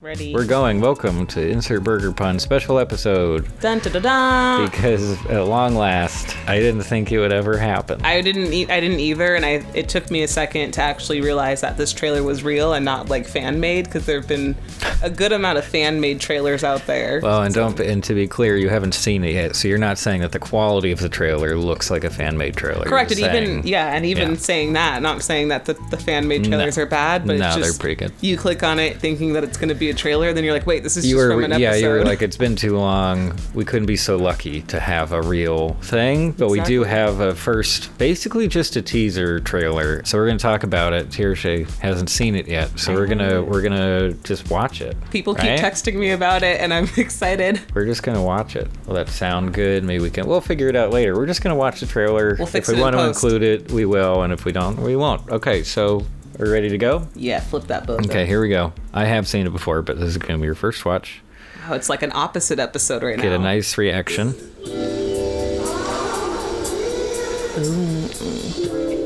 Ready. We're going. Welcome to Insert Burger Pun special episode. Dun da da da. Because at long last, I didn't think it would ever happen. I didn't either, and it took me a second to actually realize that this trailer was real and not like fan made, because there have been a good amount of fan made trailers out there. Well, and and to be clear, you haven't seen it yet, so you're not saying that the quality of the trailer looks like a fan made trailer. Correct. Saying that, not saying that the fan made trailers are bad, but it's just, they're pretty good. You click on it thinking that it's going to be a trailer, then you're like, wait, this is from an episode. Yeah, you were like, it's been too long. We couldn't be so lucky to have a real thing, but we do have a first, basically just a teaser trailer. So we're going to talk about it. Tirshay hasn't seen it yet, so we're gonna just watch it. People keep texting me about it, and I'm excited. We're just gonna watch it. Will that sound good? Maybe we'll figure it out later. We're just gonna watch the trailer. We'll fix if we it want in to post. include it, we will, and if we don't, we won't. Okay, so are we ready to go? Yeah, flip that boat. Okay, here we go. I have seen it before, but this is gonna be your first watch. Oh, it's like an opposite episode right now. Get a nice reaction.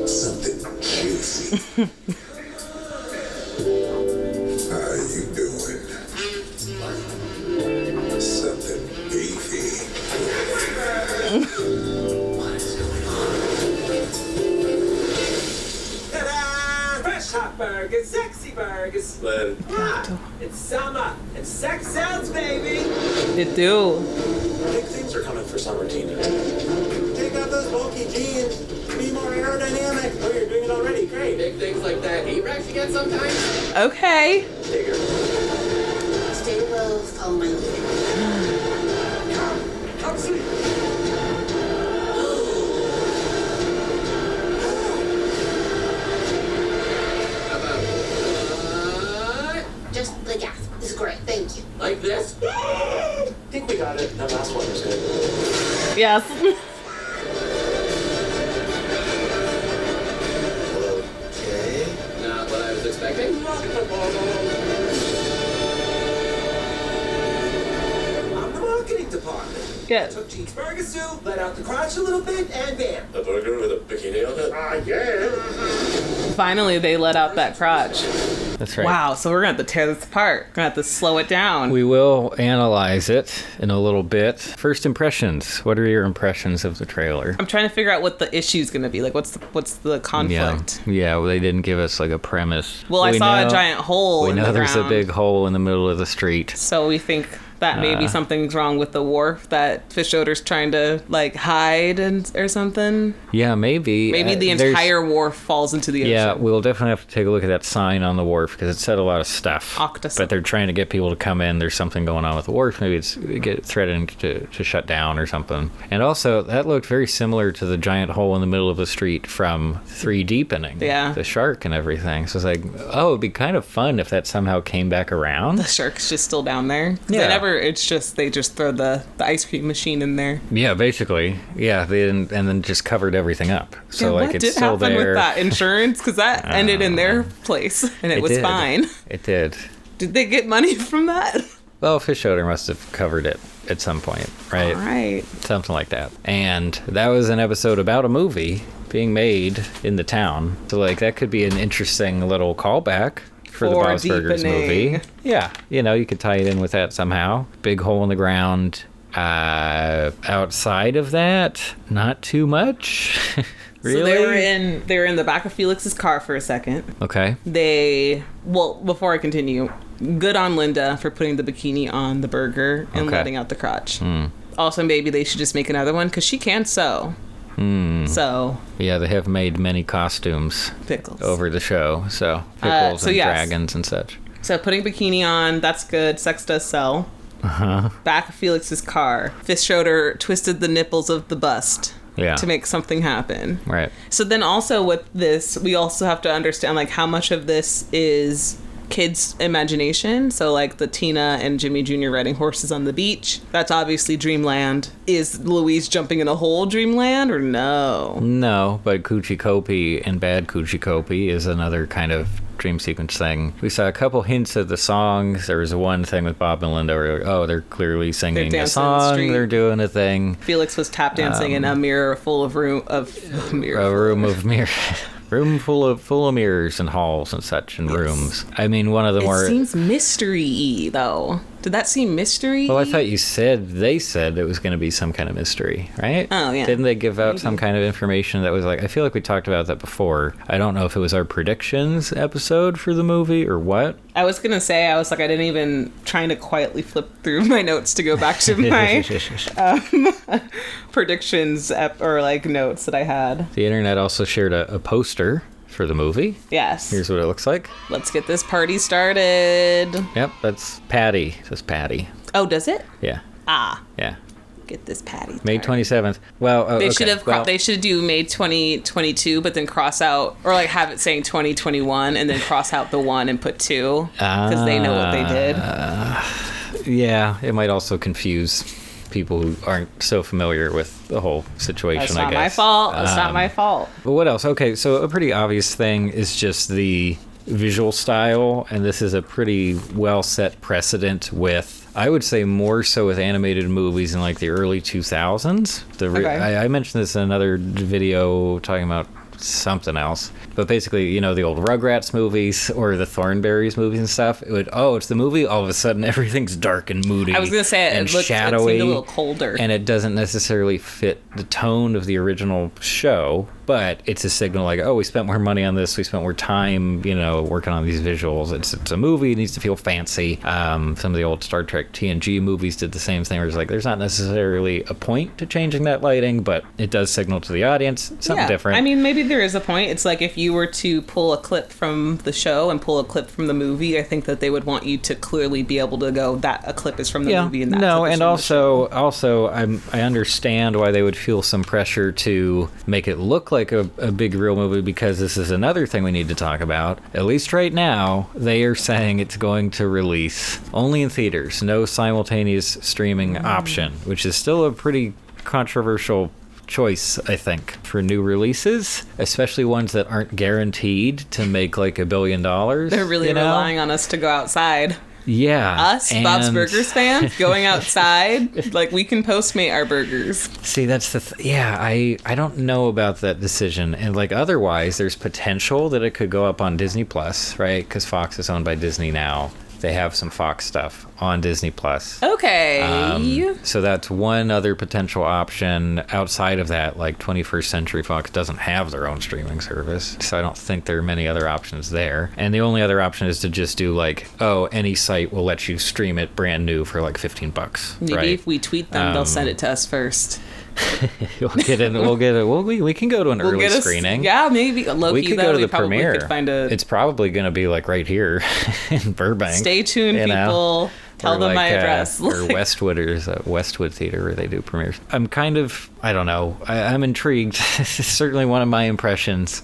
Something juicy. How you doing? Something beefy. What is going on? Ta-da! Fresh hot burgers, sexy burgers. Slated. It's summer and sex sounds, baby. It do. Big things are coming for summer, Tina. Take out those bulky jeans. Be more aerodynamic. Oh, you're doing it already. Great. Big things like that heat racks you get sometimes? Okay. Bigger. Stay low, follow my lead. Come see. How about, Just the gas. This is great, thank you. like this? I think we got it. That last one was good. Yes. Okay. Not what I was expecting. I'm the marketing department. Yeah. Took cheeseburger soup, let out the crotch a little bit, and bam. A burger with a bikini on it? Yeah. Finally, they let out that crotch. That's right. Wow. So we're gonna have to tear this apart. We're gonna have to slow it down. We will analyze it in a little bit. First impressions. What are your impressions of the trailer? I'm trying to figure out what the issue's gonna be. Like, what's the conflict? Yeah, well, they didn't give us like a premise. Well, I saw a giant hole We in know the there's a ground. big hole in the middle of the street. So we think that maybe something's wrong with the wharf that Fish Odor's trying to like hide or something. Yeah, maybe. Maybe the there's- entire wharf falls into the ocean. Yeah, we'll definitely have to take a look at that sign on the wharf because it said a lot of stuff. Octus. But they're trying to get people to come in. There's something going on with the wharf. Maybe it's threatening to shut down or something. And also, that looked very similar to the giant hole in the middle of the street from 3 Deepening. Yeah. The shark and everything. So it's like, oh, it'd be kind of fun if that somehow came back around. The shark's just still down there. Yeah. They just throw the ice cream machine in there. Yeah, basically. Yeah, they didn't, and then just covered everything up. So Yeah, like what it's did still happen there. with that insurance? Because that ended in their place, and it was did. fine. It did. Did they get money from that? Well, Fish Odor must have covered it at some point, right? All right. Something like that. And that was an episode about a movie being made in the town. So, like, that could be an interesting little callback for the For Bob's Burgers Deepening. movie. Yeah. You know, you could tie it in with that somehow. Big hole in the ground. Outside of that, not too much. Really? So they were in the back of Felix's car for a second. Okay. Before I continue, good on Linda for putting the bikini on the burger and Okay. letting out the crotch. Also, maybe they should just make another one because she can sew. So, Yeah, they have made many costumes pickles. over the show. So, pickles so and yes. dragons and such. So putting bikini on, that's good. Sex does sell. Back of Felix's car. Fish Odor twisted the nipples of the bust Yeah. to make something happen. Right. So then also with this, we also have to understand like how much of this is kids' imagination. So like the Tina and Jimmy Jr. riding horses on the beach. That's obviously Dreamland. Is Louise jumping in a hole Dreamland or no? No, but Coochie Kopi and Bad Coochie Kopi is another kind of dream sequence thing. We saw a couple hints of the songs. There was one thing with Bob and Linda where, oh, they're clearly singing They're a dancing in the song. street. They're doing a thing. Felix was tap dancing in a mirror full of A room of Room full of mirrors and halls and such and rooms. I mean, one of the more... It seems mystery-y, though. Did that seem mystery? Well, I thought they said it was going to be some kind of mystery, right? Oh, yeah. Didn't they give out some kind of information that was like, I feel like we talked about that before. I don't know if it was our predictions episode for the movie or what. I was going to say, I didn't even trying to quietly flip through my notes to go back to my predictions or like notes that I had. The internet also shared a poster for the movie. Yes. Here's what it looks like. Let's get this party started. Yep, that's Patty. It says Patty. Oh, does it? Yeah. Yeah. Get this Patty. May 27th. Well, they okay. should have. They should do May 2022, but then cross out or like have it saying 2021 and then cross out the 1 and put 2 because they know what they did. Yeah, it might also confuse people who aren't so familiar with the whole situation. That's I not guess. my fault. That's not my fault. But what else? Okay, so a pretty obvious thing is just the visual style, and this is a pretty well set precedent with, I would say, more so with animated movies in like the early 2000s. I mentioned this in another video talking about something else, but basically, you know, the old Rugrats movies or the Thornberrys movies and stuff, it's the movie, all of a sudden everything's dark and moody. I was gonna say and it looked shadowy, a little colder, and it doesn't necessarily fit the tone of the original show, but it's a signal like, oh, we spent more money on this, we spent more time, you know, working on these visuals. It's a movie, it needs to feel fancy. Some of the old Star Trek TNG movies did the same thing, where it's like there's not necessarily a point to changing that lighting, but it does signal to the audience something different. I mean, maybe there is a point. It's like if you were to pull a clip from the show and pull a clip from the movie, I think that they would want you to clearly be able to go that a clip is from the movie and that clip is from the show. Also I understand why they would feel some pressure to make it look like a big real movie, because this is another thing we need to talk about. At least right now, they are saying it's going to release only in theaters, no simultaneous streaming option, which is still a pretty controversial choice, I think, for new releases, especially ones that aren't guaranteed to make like $1 billion. They're really relying on us to go outside. Yeah. Us, Bob's Burgers fans, going outside, like we can Postmate our burgers. See, that's I don't know about that decision. And like otherwise, there's potential that it could go up on Disney Plus, right? Because Fox is owned by Disney now. They have some Fox stuff on Disney Plus. Okay. So that's one other potential option. Outside of that, like 21st Century Fox doesn't have their own streaming service, so I don't think there are many other options there. And the only other option is to just do like, any site will let you stream it brand new for like $15. Maybe right? if we tweet them, they'll send it to us first. We can go to an early screening. Yeah, maybe. Low-key, we could go to the probably premiere. Could find it's probably going to be like right here in Burbank. Stay tuned, people. Tell them my address. Or Westwood, or is that Westwood Theater where they do premieres. I'm kind of, I don't know. I'm intrigued. Certainly one of my impressions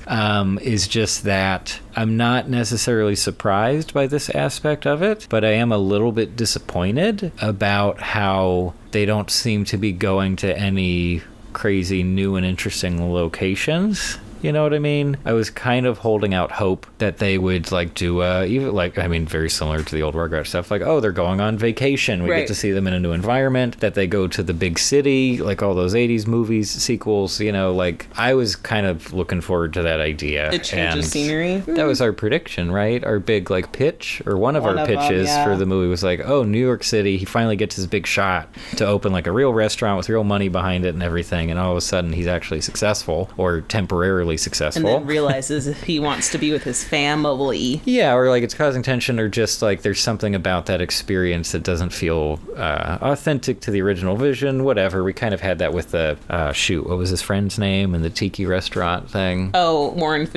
is just that I'm not necessarily surprised by this aspect of it, but I am a little bit disappointed about how they don't seem to be going to any crazy new and interesting locations. You know what I mean? I was kind of holding out hope that they would like do even like, I mean, very similar to the old Rugrats stuff, like, oh, they're going on vacation, we get to see them in a new environment, that they go to the big city, like all those 80s movies sequels, you know, like I was kind of looking forward to that idea. The change of scenery. That was our prediction, right? Our big like pitch, or one of our pitches for the movie was like, oh, New York City, he finally gets his big shot to open like a real restaurant with real money behind it and everything, and all of a sudden he's actually successful, or temporarily successful, and then realizes he wants to be with his family. Yeah, or like it's causing tension, or just like there's something about that experience that doesn't feel authentic to the original vision. Whatever. We kind of had that with the what was his friend's name and the tiki restaurant thing? Oh, Warren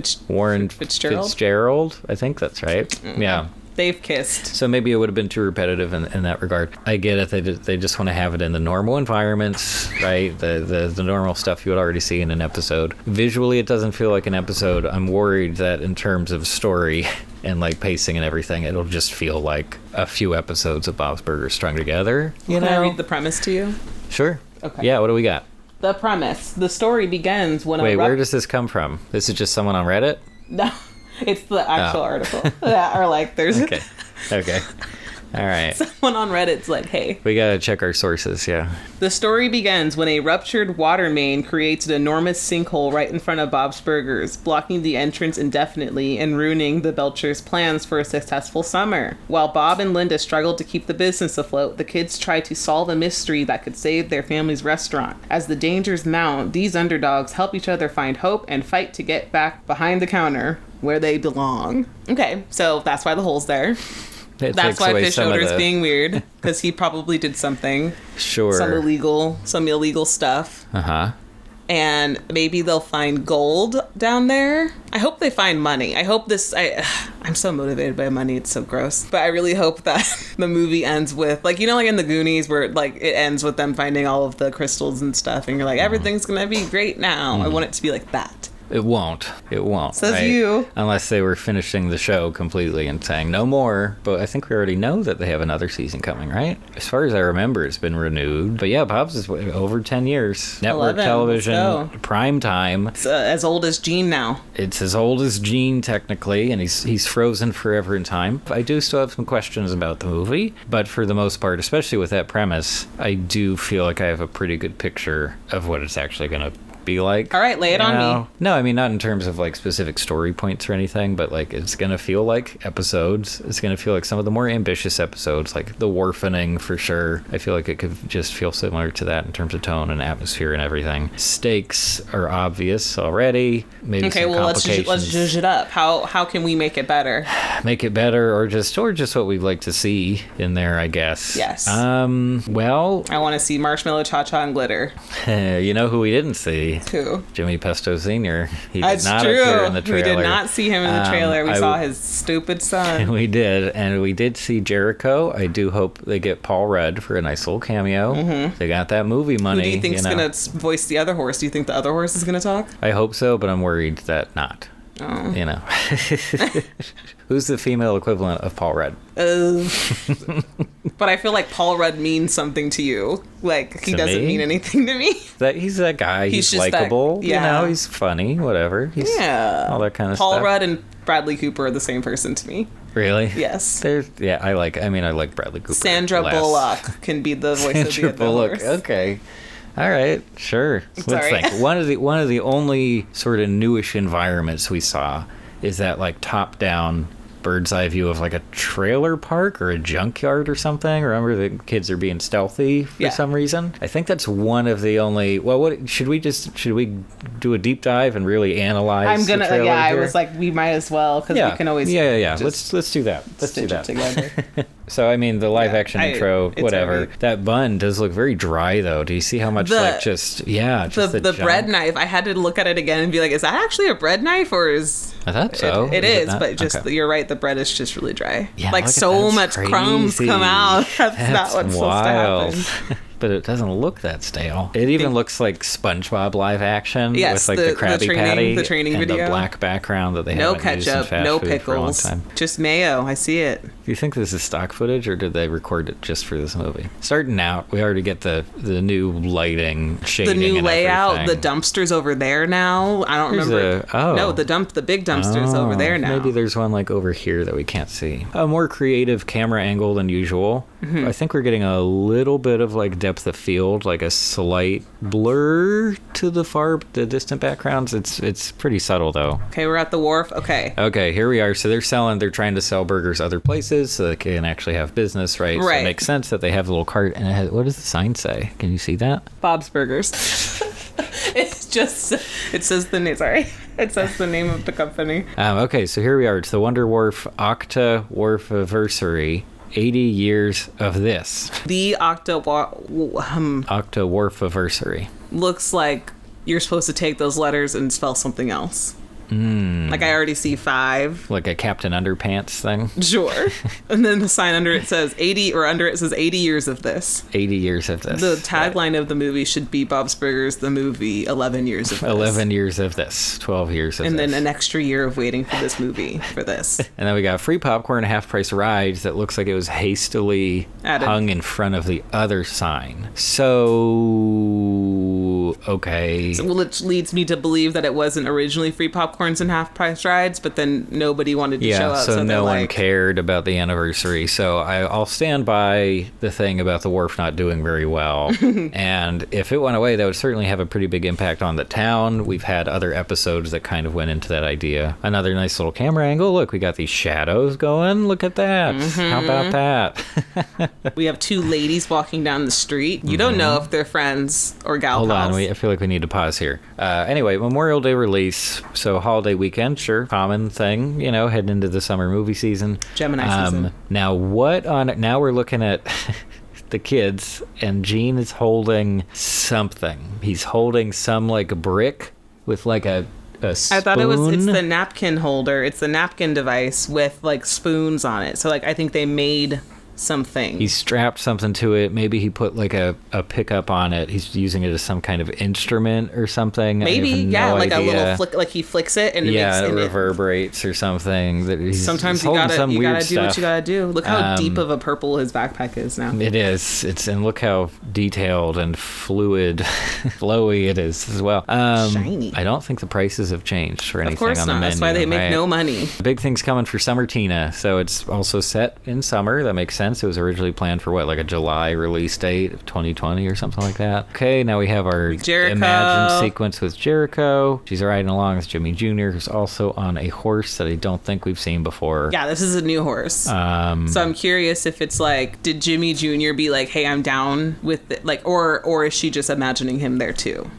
Fitzgerald. I think that's right. Mm-hmm. Yeah. They've kissed. So maybe it would have been too repetitive in that regard. I get it. They just want to have it in the normal environments, right? The normal stuff you would already see in an episode. Visually, it doesn't feel like an episode. I'm worried that in terms of story and like pacing and everything, it'll just feel like a few episodes of Bob's Burgers strung together. Can I read the premise to you? Sure. Okay. Yeah, what do we got? The premise. The story begins when Wait, where does this come from? This is just someone on Reddit? No. It's the actual article. Yeah, or like there's... Okay. All right. Someone on Reddit's like, hey. We gotta check our sources, yeah. The story begins when a ruptured water main creates an enormous sinkhole right in front of Bob's Burgers, blocking the entrance indefinitely and ruining the Belchers' plans for a successful summer. While Bob and Linda struggle to keep the business afloat, the kids try to solve a mystery that could save their family's restaurant. As the dangers mount, these underdogs help each other find hope and fight to get back behind the counter where they belong. Okay, so that's why the hole's there. That's why Fish Odor's being weird, because he probably did something. Sure. Some illegal stuff. Uh-huh. And maybe they'll find gold down there. I hope they find money. I hope I'm so motivated by money, it's so gross. But I really hope that the movie ends with, like, you know, like in the Goonies, where like it ends with them finding all of the crystals and stuff, and you're like, everything's gonna be great now. I want it to be like that. It won't. Says right? you. Unless they were finishing the show completely and saying no more. But I think we already know that they have another season coming, right? As far as I remember, it's been renewed. But yeah, Bob's is over 10 years. Network 11, television, prime time. It's as old as Gene now. It's as old as Gene, technically, and he's frozen forever in time. I do still have some questions about the movie, but for the most part, especially with that premise, I do feel like I have a pretty good picture of what it's actually going to be like. All right, lay it on me. No, I mean, not in terms of like specific story points or anything, but like it's gonna feel like episodes. It's gonna feel like some of the more ambitious episodes, like the Wharfening for sure. I feel like it could just feel similar to that in terms of tone and atmosphere and everything. Stakes are obvious already. Maybe okay, some well let's complications. zhuzh it up. How can we make it better? Make it better, or just what we'd like to see in there, I guess. Yes. Well, I want to see Marshmallow Cha Cha and Glitter. You know who we didn't see? Who? Jimmy Pesto Sr. He That's did not true. appear in the trailer. We did not see him in the trailer. We saw his stupid son. We did, and we did see Jericho. I do hope they get Paul Rudd for a nice little cameo. Mm-hmm. They got that movie money. Who do you think's going to voice the other horse? Do you think the other horse is going to talk? I hope so, but I'm worried that not. Oh. You know. Who's the female equivalent of Paul Rudd? But I feel like Paul Rudd means something to you. Like, he doesn't mean anything to me. He's that guy. He's likable. You know, he's funny, whatever. He's all that kind of stuff. Paul Rudd and Bradley Cooper are the same person to me. Really? Yes. I like Bradley Cooper. Sandra Bullock can be the voice of the other horse. Okay. All right, sure. Let's think. One of the only sort of newish environments we saw is that like top-down bird's eye view of like a trailer park or a junkyard or something. Remember the kids are being stealthy for some reason? I think that's one of the only. Well, what should we do a deep dive and really analyze? The trailer here? I was like, we might as well because we can always. Yeah. Let's do that. Let's do that together. So I mean, the live action intro, whatever. Right. That bun does look very dry, though. Do you see how much the bread knife? I had to look at it again and be like, is that actually a bread knife or is? I thought so. It is, but just you're right. The bread is just really dry. Yeah, like so much crazy. Crumbs come out. That's not what's wild. supposed to happen. But it doesn't look that stale. It even looks like SpongeBob live action with like the Krabby Patty, the training and video, the black background that they no haven't used in ketchup, fast no food for a long pickles, time. just mayo. I see it. Do you think this is stock footage, or did they record it just for this movie? Starting out, we already get the new lighting, shading, the new and layout. everything. The dumpster's over there now. I don't remember. No, the big dumpster's over there now. Maybe there's one like over here that we can't see. A more creative camera angle than usual. Mm-hmm. I think we're getting a little bit of like depth of field, like a slight blur to the distant backgrounds. It's pretty subtle though. Okay, we're at the wharf. Okay, here we are. So they're trying to sell burgers other places so they can actually have business, right? So it makes sense that they have a little cart, and what does the sign say? Can you see that? Bob's Burgers. It says the name. Sorry. It says the name of the company. Okay, so here we are. It's the Wonder Wharf Octa Wharfiversary. 80 years of this. The Octa Wharfiversary. Looks like you're supposed to take those letters and spell something else. Like I already see 5. Like a Captain Underpants thing? Sure. And then the sign under it says 80, or under it says 80 years of this. 80 years of this. The tagline of the movie should be Bob's Burgers, the movie, 11 years of this. 11 years of this. 12 years of and this. And then an extra year of waiting for this movie for this. And then we got free popcorn, half price rides that looks like it was hastily hung in front of the other sign. So so okay. So, which leads me to believe that it wasn't originally free popcorns and half price rides, but then nobody wanted to show up. So no one like, cared about the anniversary. So I'll stand by the thing about the wharf not doing very well. And if it went away, that would certainly have a pretty big impact on the town. We've had other episodes that kind of went into that idea. Another nice little camera angle. Look, we got these shadows going. Look at that. How about that? We have two ladies walking down the street. You don't know if they're friends or gal Hold pals. on, I feel like we need to pause here. Anyway, Memorial Day release, so holiday weekend, sure, common thing, heading into the summer movie season. Gemini season. Now now we're looking at the kids, and Gene is holding something. He's holding some like brick with like a spoon. I thought it's the napkin holder. It's the napkin device with like spoons on it. So like I think they made something. He strapped something to it. Maybe he put like a pickup on it. He's using it as some kind of instrument or something. Maybe, no like idea. a little flick, like he flicks it and it reverberates or something. Sometimes you gotta do what you gotta do. Look how deep of a purple his backpack is now. It is. And look how detailed and fluid, flowy it is as well. Shiny. I don't think the prices have changed for anything Of course on the not. menu. That's why they make no money. The big thing's coming for Summer Tina, so it's also set in summer. That makes sense. It was originally planned for like a July release date of 2020 or something like that. Okay, now we have our Jericho. imagined sequence with Jericho. She's riding along with Jimmy Jr., who's also on a horse that I don't think we've seen before. Yeah, this is a new horse. So I'm curious if it's like, did Jimmy Jr. be like, hey, I'm down with it? Like, or is she just imagining him there too?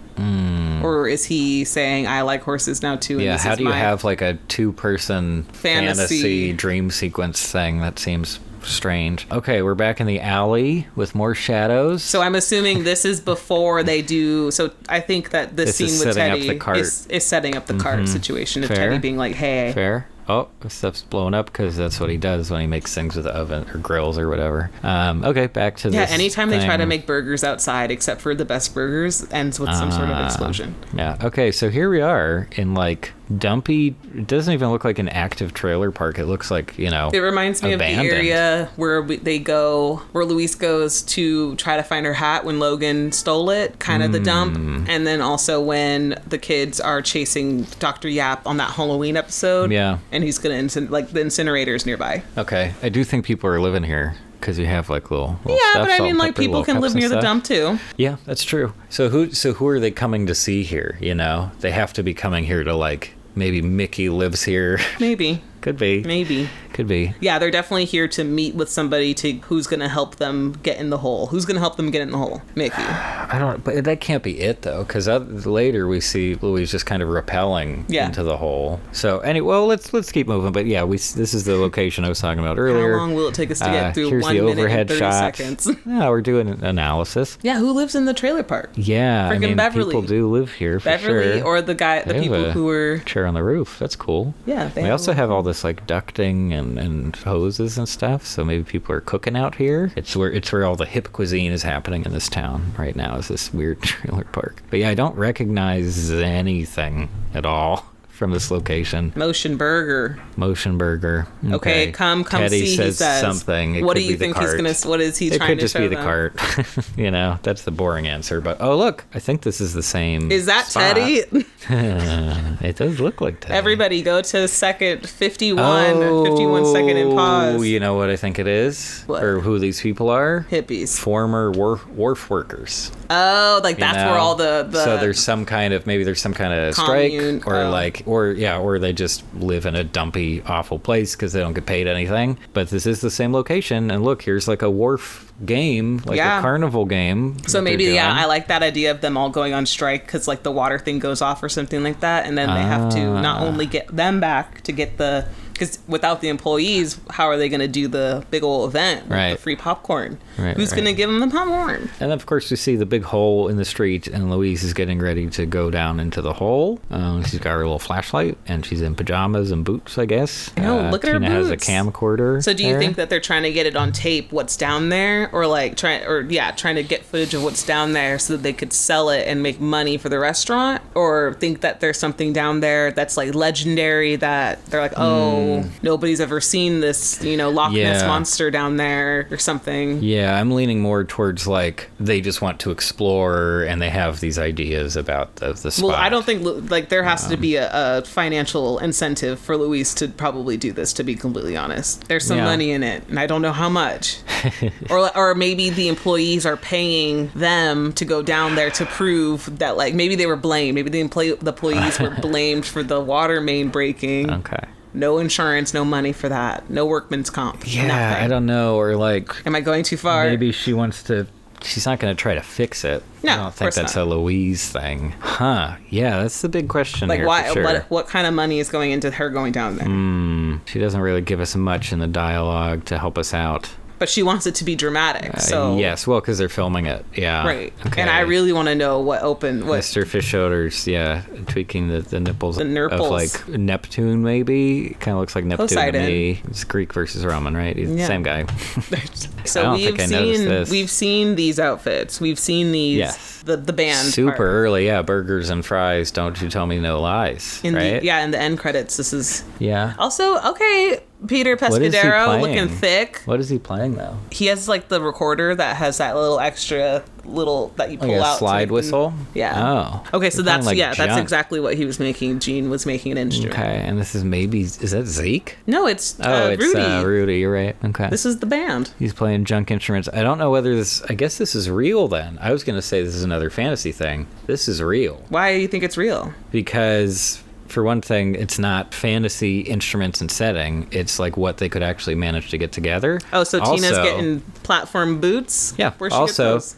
Or is he saying, I like horses now too? And Yeah, this how is do you my have like a two-person fantasy fantasy dream sequence thing? That seems strange. Okay, we're back in the alley with more shadows. So I'm assuming this is before they do. So I think that this scene with setting up Teddy the cart. is setting up the cart situation of Fair. Teddy being like, hey. Fair. Oh, stuff's blowing up because that's what he does when he makes things with the oven or grills or whatever. Okay, back to this. Yeah, anytime they try to thing. make burgers outside, except for the best burgers, ends with some sort of explosion. Yeah. Okay, so here we are in like dumpy. It doesn't even look like an active trailer park. It looks like, It reminds me abandoned. of the area where where Luis goes to try to find her hat when Logan stole it, kind of the dump. And then also when the kids are chasing Dr. Yap on that Halloween episode. Yeah. And he's going to, the incinerators nearby. Okay, I do think people are living here because you have like little Yeah, stuff, but I salt mean, and like, pepper, people little can cups live and near the stuff. dump too. Yeah, that's true. So who are they coming to see here? They have to be coming here to like maybe Mickey lives here. Maybe. Could be. Maybe. Could be. Yeah, they're definitely here to meet with somebody who's going to help them get in the hole. Who's going to help them get in the hole? Mickey. But that can't be it though, because later we see Louise just kind of rappelling into the hole. So anyway, well, let's keep moving. But yeah, this is the location I was talking about earlier. How long will it take us to get through here's 1 the minute overhead and 30 shot. seconds? Yeah, we're doing an analysis. Yeah, who lives in the trailer park? Yeah, Freaking Beverly. people do live here for Beverly sure. or the people who were chair on the roof. That's cool. Yeah, we also have all this like ducting and hoses and stuff. So maybe people are cooking out here. It's where all the hip cuisine is happening in this town right now. Is this weird trailer park? But yeah, I don't recognize anything at all from this location. Motion Burger. Okay, come Teddy see. Says he says something. It what could do you be the think he's cart. gonna? What is he It trying could to just show be the them? cart. That's the boring answer. But oh look, I think this is the same. Is that spot. Teddy? It does look like Teddy. Everybody go to second 51 second and pause. You know what I think it is? What? Or who these people are? Hippies. Former wharf workers. Oh, like that's where all the So there's some kind of commune, strike or they just live in a dumpy, awful place because they don't get paid anything. But this is the same location, and look, here's like a wharf game, like a carnival game. So maybe I like that idea of them all going on strike because like the water thing goes off or something like that, and then they have to not only get them back to get because without the employees, how are they going to do the big old event with the free popcorn? Who's going to give them the popcorn? And of course, we see the big hole in the street, and Louise is getting ready to go down into the hole. She's got her little flashlight, and she's in pajamas and boots, I guess. No, look at her Tina boots. has a camcorder. So do you think that they're trying to get it on tape, what's down there, or like trying to get footage of what's down there so that they could sell it and make money for the restaurant, or think that there's something down there that's like legendary that they're like, oh. nobody's ever seen this, Loch Ness Yeah. monster down there or something. Yeah, I'm leaning more towards like they just want to explore and they have these ideas about the spot. Well, I don't think like there has to be a financial incentive for Luis to probably do this. To be completely honest, there's some Yeah. money in it, and I don't know how much. or maybe the employees are paying them to go down there to prove that, like, maybe they were blamed. Maybe the employees were blamed for the water main breaking. Okay. No insurance, no money for that. No workman's comp. Yeah, nothing. I don't know. Or like Am I going too far? maybe she wants to. She's not going to try to fix it. No, I don't of think course that's not. a Louise thing. Huh. Yeah, that's the big question Like, here. why? For sure. What kind of money is going into her going down there? She doesn't really give us much in the dialogue to help us out. But she wants it to be dramatic. So Yes, well, because they're filming it. Yeah. right. Okay. And I really want to know what Mr. Fischoder's, tweaking the nipples The of nurples. like Neptune, maybe. Kind of looks like Neptune Poseidon. to me. It's Greek versus Roman, right? He's the Yeah. same guy. I So don't think I noticed this. we've seen these outfits. We've seen these Yes. the band Super part. early, yeah. Burgers and fries. Don't you tell me no lies, In right? in the end credits. This is Yeah. also okay. Peter What is he Pescadero playing? looking thick. What is he playing though? He has like the recorder that has that little extra that you pull Like a out. to slide make them- whistle? Yeah. Oh. Okay, so They're that's playing, like, that's junk. exactly what he was making. Gene was making an instrument. Okay, and this is is that Zeke? No, it's It's Rudy. Rudy. You're right. Okay. This is the band. He's playing junk instruments. I don't know whether I guess this is real then. I was going to say this is another fantasy thing. This is real. Why do you think it's real? Because, for one thing, it's not fantasy instruments and setting. It's like what they could actually manage to get together. Oh, so Tina's Also- getting platform boots? Yeah. Where'd she Also, get those?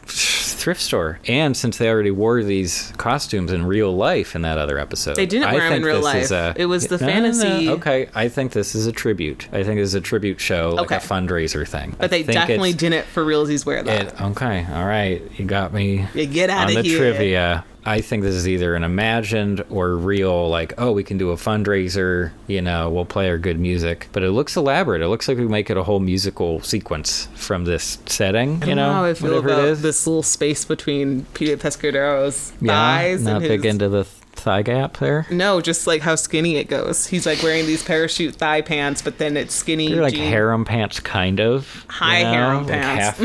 thrift store. And since they already wore these costumes in real life in that other episode, They didn't I wear 'em in think real this life. is It was the No, no, no. fantasy- Okay, I think this is a tribute. I think this is a tribute show, like a Okay. fundraiser thing. But I they think definitely it's- didn't for realsies wear that. Okay, all right, you got me. You get out on of the here. trivia. I think this is either an imagined or real, like, oh, we can do a fundraiser, we'll play our good music. But it looks elaborate. It looks like we make it a whole musical sequence from this setting, I don't know how I feel whatever about it is. this little space between Peter Pescadero's Yeah, thighs not and his... big into the thigh gap there. No, just like how skinny it goes. He's like wearing these parachute thigh pants, but then it's skinny. They're like jean. harem pants, kind of. High harem like pants.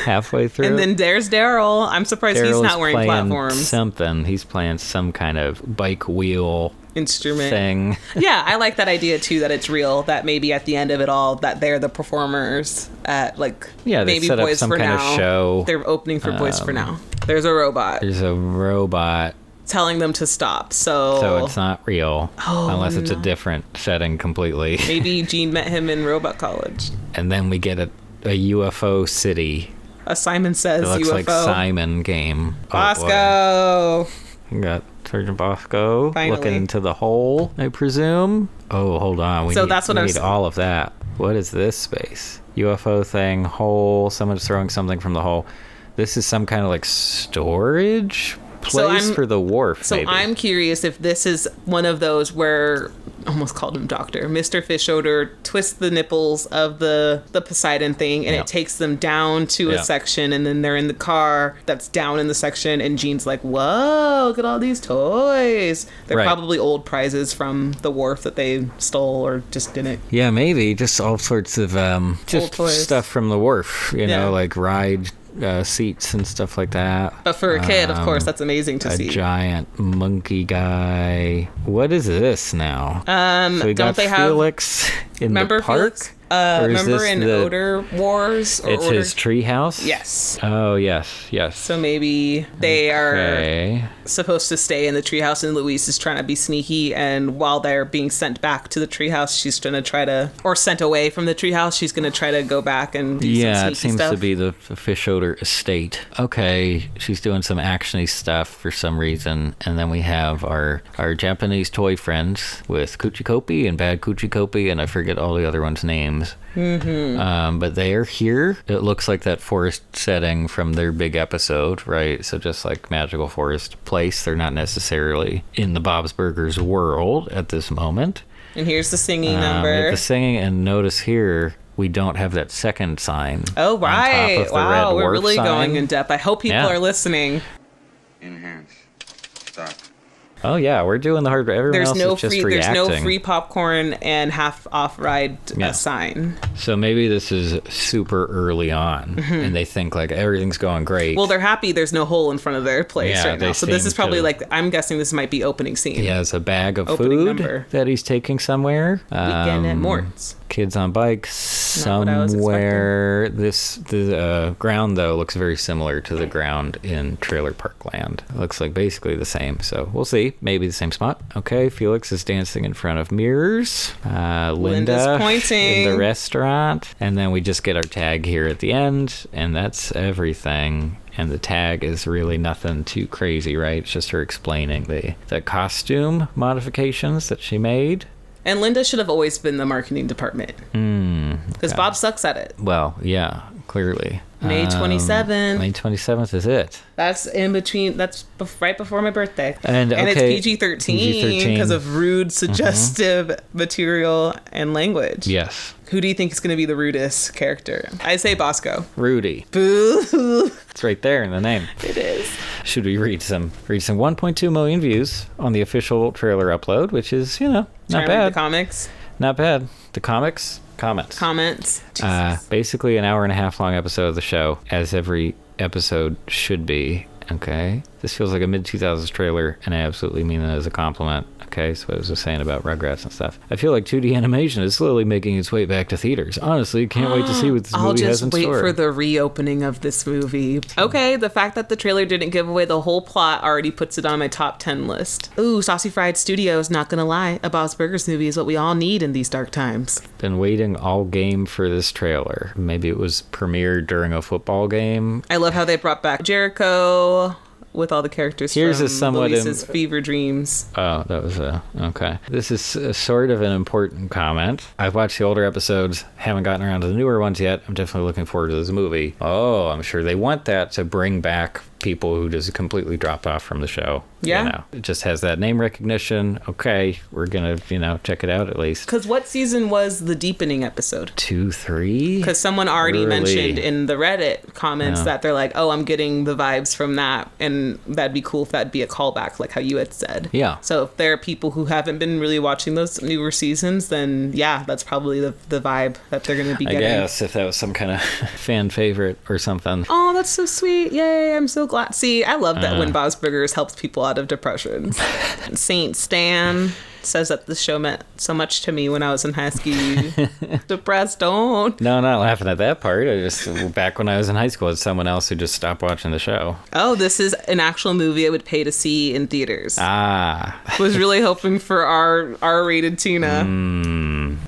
halfway through. And then there's Daryl. I'm surprised he's Daryl's not wearing playing platforms. something. He's playing some kind of bike wheel Instrument. thing. Yeah, I like that idea too, that it's real, that maybe at the end of it all, that they're the performers at like Yeah, they maybe set up Boys some for kind of Now. show. They're opening for Boys for Now. There's a robot There's a robot, telling them to stop. So it's not real unless it's a different setting completely. maybe Gene met him in robot college. And then we get a UFO city. A Simon Says It looks UFO. like Simon game. Oh, boy. Bosco. We got Sergeant Bosco Finally. looking into the hole, I presume. Oh, hold on. We So need, that's what we I need was- all of that. What is this space? UFO thing, hole, someone's throwing something from the hole. This is some kind of like storage So place I'm- for the wharf, So maybe. I'm curious if this is one of those where, almost called him Doctor, Mr. Fischoder twists the nipples of the Poseidon thing and Yeah. it takes them down to Yeah. a section, and then they're in the car that's down in the section, and Gene's like, whoa, look at all these toys. They're Right. probably old prizes from the wharf that they stole or just didn't. Yeah, maybe. Just all sorts of just toys. stuff from the wharf, Yeah. like ride seats and stuff like that. But for a kid, of course, that's amazing to A see. giant monkey guy. What is this now? So we don't got they have- Felix in Remember the park? Felix? Or is Remember this in the- Odor Wars? Or It's Odor? his treehouse? Yes. Oh, yes. So maybe they are Okay. supposed to stay in the treehouse, and Louise is trying to be sneaky, and while they're being sent back to the treehouse, she's going to try to, or sent away from the treehouse, she's going to try to go back and do Yeah, some it sneaky seems stuff. to be the fish odor estate. Okay, she's doing some actiony stuff for some reason, and then we have our Japanese toy friends with Kuchikopi and Bad Kuchikopi, and I forget all the other ones' names. But they are here. It looks like that forest setting from their big episode, right? So just like magical forest place, they're not necessarily in the Bob's Burgers world at this moment. And here's the singing We number. have the singing, and notice here we don't have that second sign. Oh, on top right. of the Wow, red we're wharf really sign. going in depth. I hope people Yeah. are listening. Enhance. Stop. Oh yeah, we're doing the hard. Everyone There's else no is just free. There's reacting. no free popcorn and half off ride sign. So maybe this is super early on, and they think like everything's going great. Well, they're happy. There's no hole in front of their place Yeah, right now. they So this seem is probably to- like, I'm guessing this might be opening scene. He has a bag of Opening food number. that he's taking somewhere. Weekend at Mort's. Kids on bikes Not what I was somewhere. The ground though looks very similar to the ground in Trailer Park Land. It looks like basically the same. So we'll see. Maybe the same spot. Okay, Felix is dancing in front of mirrors. Linda's Linda pointing. in the restaurant, and then we just get our tag here at the end, and that's everything. And the tag is really nothing too crazy, right? It's just her explaining the costume modifications that she made. And Linda should have always been the marketing department. Because Bob sucks at it. Well, yeah, clearly. May 27th. May 27th is it. That's in between. That's right before my birthday. And it's okay, PG-13 because of rude, suggestive material and language. Yes. Who do you think is going to be the rudest character? I say Bosco. Rudy. Boo. It's right there in the name. It is. Should we read some 1.2 million views on the official trailer upload, which is, not Trying to read bad. the comics. Not bad. The comments. Comments. Jesus. Basically an hour and a half long episode of the show, as every episode should be. Okay. This feels like a mid-2000s trailer, and I absolutely mean that as a compliment. Okay, so I was just saying about Rugrats and stuff. I feel like 2D animation is slowly making its way back to theaters. Honestly, can't wait to see what this movie has in store. I'll just wait for the reopening of this movie. Okay, the fact that the trailer didn't give away the whole plot already puts it on my top 10 list. Ooh, Saucy Fried Studios, not gonna lie, a Bob's Burgers movie is what we all need in these dark times. Been waiting all game for this trailer. Maybe it was premiered during a football game. I love how they brought back Jericho with all the characters Here's from a somewhat Luis's Fever Dreams. Oh, that was okay. This is a sort of an important comment. I've watched the older episodes, haven't gotten around to the newer ones yet. I'm definitely looking forward to this movie. Oh, I'm sure they want that to bring back people who just completely dropped off from the show. Yeah. It just has that name recognition. Okay, we're gonna, check it out at least. Because what season was the deepening episode? 2, 3? Because someone already Early. mentioned in the Reddit comments that they're like, oh, I'm getting the vibes from that. And that'd be cool if that'd be a callback, like how you had said. Yeah. So if there are people who haven't been really watching those newer seasons, then yeah, that's probably the vibe that they're going to be I getting. guess if that was some kind of fan favorite or something. Oh, that's so sweet. Yay, I'm so glad. See, I love that when Bob's Burgers helps people out of depression. Saint Stan says that the show meant so much to me when I was in high school. Depressed, don't. No, I'm not laughing at that part. I just, back when I was in high school, it's someone else who just stopped watching the show. Oh, this is an actual movie I would pay to see in theaters. Ah. Was really hoping for our R-rated Tina.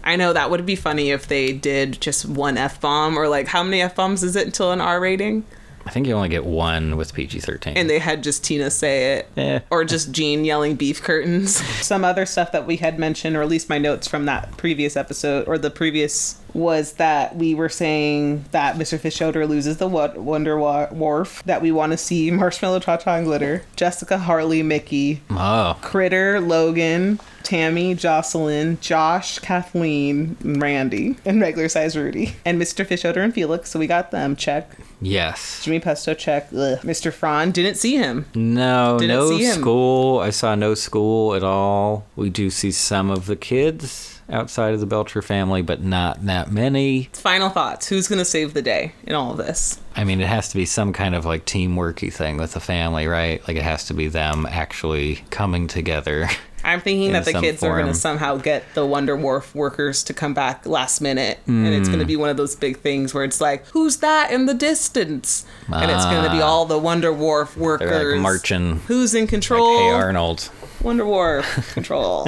I know that would be funny if they did just one F-bomb, or like how many F-bombs is it until an R rating? I think you only get one with PG-13. And they had just Tina say it. Yeah. Or just Gene yelling beef curtains. Some other stuff that we had mentioned, or at least my notes from that previous episode, or the previous, was that we were saying that Mr. Fischoeder loses the Wonder Wharf, that we want to see Marshmallow, Cha-Cha, and Glitter, Jessica, Harley, Mickey, Critter, Logan, Tammy, Jocelyn, Josh, Kathleen, and Randy, and regular size Rudy, and Mr. Fischoeder and Felix. So we got them. Check. Yes. Jimmy Pesto, check. Ugh. Mr. Frann, didn't see him. No, Didn't no see him. school. I saw no school at all. We do see some of the kids outside of the Belcher family, but not that many. Final thoughts. Who's going to save the day in all of this? I mean, it has to be some kind of like teamworky thing with the family, right? Like it has to be them actually coming together. I'm thinking that the some kids are going to form. somehow get the Wonder Wharf workers to come back last minute. And it's going to be one of those big things where it's like, who's that in the distance? And it's going to be all the Wonder Wharf workers. They're like marching. Who's in control? Like, hey, Arnold. Wonder Wharf control.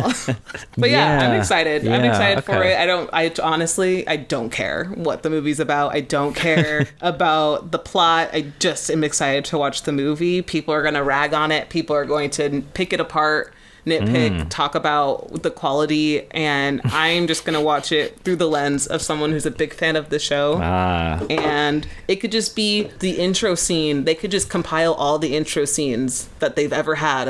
But yeah, I'm excited. I'm excited for it. I honestly don't care what the movie's about. I don't care about the plot. I just am excited to watch the movie. People are going to rag on it. People are going to pick it apart. nitpick, talk about the quality, and I'm just gonna watch it through the lens of someone who's a big fan of the show. And it could just be the intro scene. They could just compile all the intro scenes that they've ever had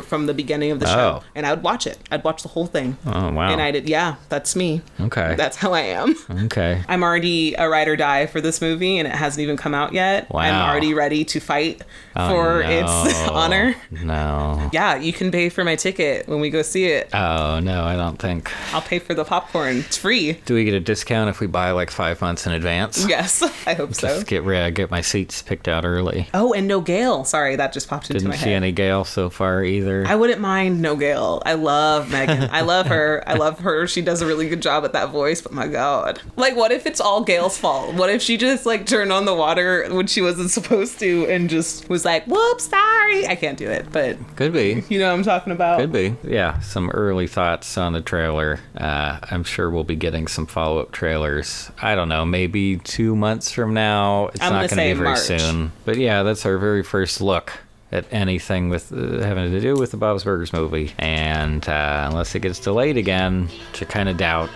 from the beginning of the show, and I would watch it. I'd watch the whole thing. Oh, wow. And that's me. Okay. That's how I am. Okay. I'm already a ride or die for this movie, and it hasn't even come out yet. Wow. I'm already ready to fight for its honor. No. Yeah, you can pay for my ticket when we go see it. Oh, no, I don't think. I'll pay for the popcorn. It's free. Do we get a discount if we buy like 5 months in advance? Yes, I hope so. Just get my seats picked out early. Oh, and no Gail. Sorry, that just popped into my Didn't head. see any Gale so far either. I wouldn't mind no Gail. I love Megan. I love her. I love her. She does a really good job at that voice, but my God. Like, what if it's all Gail's fault? What if she just, like, turned on the water when she wasn't supposed to and just was like, whoops, sorry. I can't do it, but... Could be. You know what I'm talking about? Could be. Yeah, some early thoughts on the trailer. I'm sure we'll be getting some follow-up trailers. I don't know, maybe 2 months from now. It's I'm not gonna going to be say very March. soon. But yeah, that's our very first look at anything with having to do with the Bob's Burgers movie. And unless it gets delayed again, which I kind of doubt...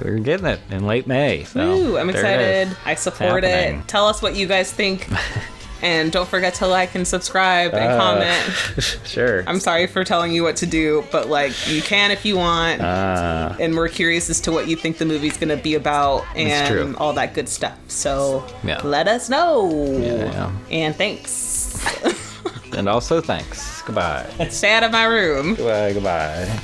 We're getting it in late May. So Woo, I'm there excited. it is. I support happening. it. Tell us what you guys think. And don't forget to like and subscribe and comment. Sure. I'm sorry for telling you what to do, but like you can if you want. And we're curious as to what you think the movie's going to be about and all that good stuff. So let us know. Yeah. And thanks. And also thanks. Goodbye. Stay out of my room. Goodbye.